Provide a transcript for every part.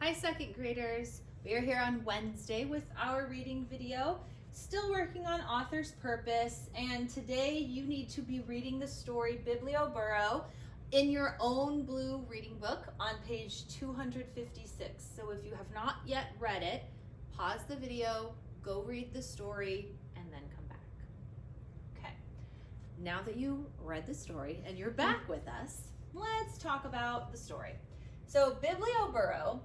Hi, second graders. We are here on Wednesday with our reading video. Still working on Author's Purpose, and today you need to be reading the story Biblioburro in your own blue reading book on page 256. So if you have not yet read it, pause the video, go read the story, and then come back. Okay, now that you read the story and you're back with us, let's talk about the story. So Biblioburro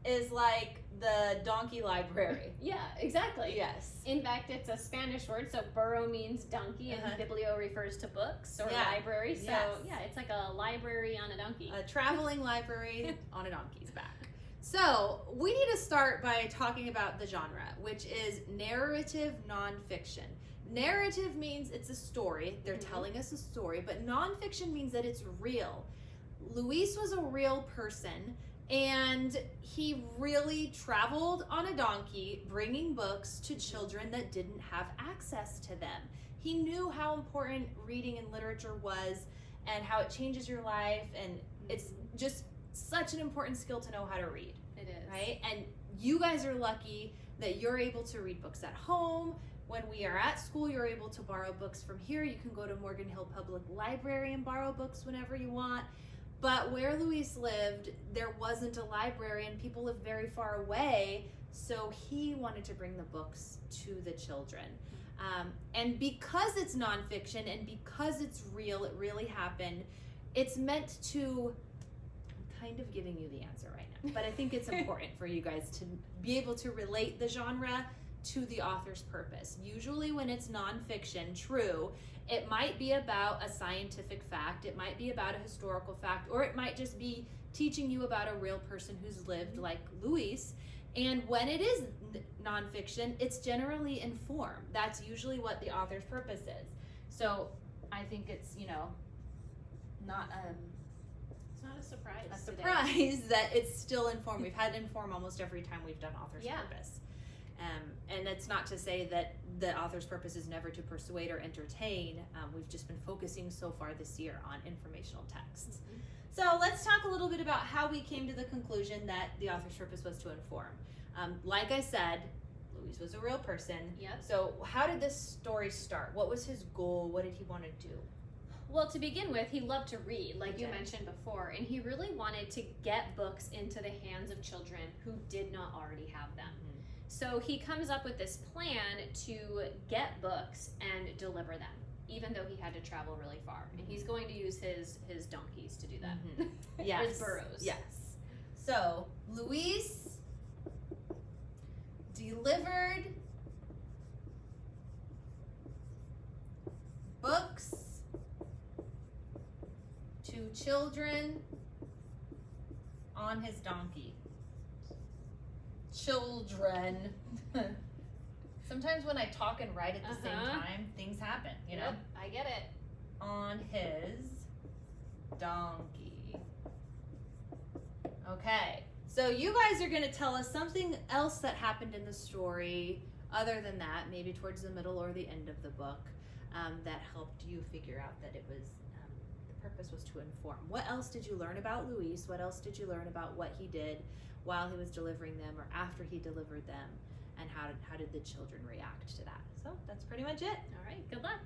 is like the donkey library. Yeah, exactly. Yes. In fact, it's a Spanish word, so burro means donkey, and biblio refers to books or library. So yeah, it's like a library on a donkey. A traveling library on a donkey's back. So we need to start by talking about the genre, which is narrative nonfiction. Narrative means it's a story. They're telling us a story, but nonfiction means that it's real. Luis was a real person, and he really traveled on a donkey bringing books to children that didn't have access to them. He knew how important reading and literature was and how it changes your life, and it's just such an important skill to know how to read. It is. Right? And you guys are lucky that you're able to read books at home. When we are at school, you're able to borrow books from here. You can go to Morgan Hill Public Library and borrow books whenever you want. But where Luis lived, there wasn't a library and people lived very far away, so he wanted to bring the books to the children. And because it's nonfiction and because it's real, it really happened, it's meant to, I'm kind of giving you the answer right now, but I think it's important for you guys to be able to relate the genre to the author's purpose. Usually when it's nonfiction, true, it might be about a scientific fact, it might be about a historical fact, or it might just be teaching you about a real person who's lived like Luis. And when it is nonfiction, it's generally informed. That's usually what the author's purpose is. So I think it's, not It's not a surprise. a surprise that it's still informed. We've had inform almost every time we've done author's purpose. And it's not to say that the author's purpose is never to persuade or entertain. We've just been focusing so far this year on informational texts. So let's talk a little bit about how we came to the conclusion that the author's purpose was to inform. Like I said, Luis was a real person. Yep. So how did this story start? What was his goal? What did he want to do? Well, to begin with, he loved to read, like you mentioned before, and he really wanted to get books into the hands of children who did not already have them. So he comes up with this plan to get books and deliver them, even though he had to travel really far. And he's going to use his donkeys to do that. Yes. His burros. Yes. So Luis delivered books to children on his donkey. Children. Sometimes when I talk and write at the same time, things happen, you know? Yep, I get it. On his donkey. Okay, so you guys are gonna tell us something else that happened in the story other than that, maybe towards the middle or the end of the book, that helped you figure out that it was, the purpose was to inform. What else did you learn about Luis? What else did you learn about what he did while he was delivering them or after he delivered them? And how did the children react to that? So that's pretty much it. All right, good luck.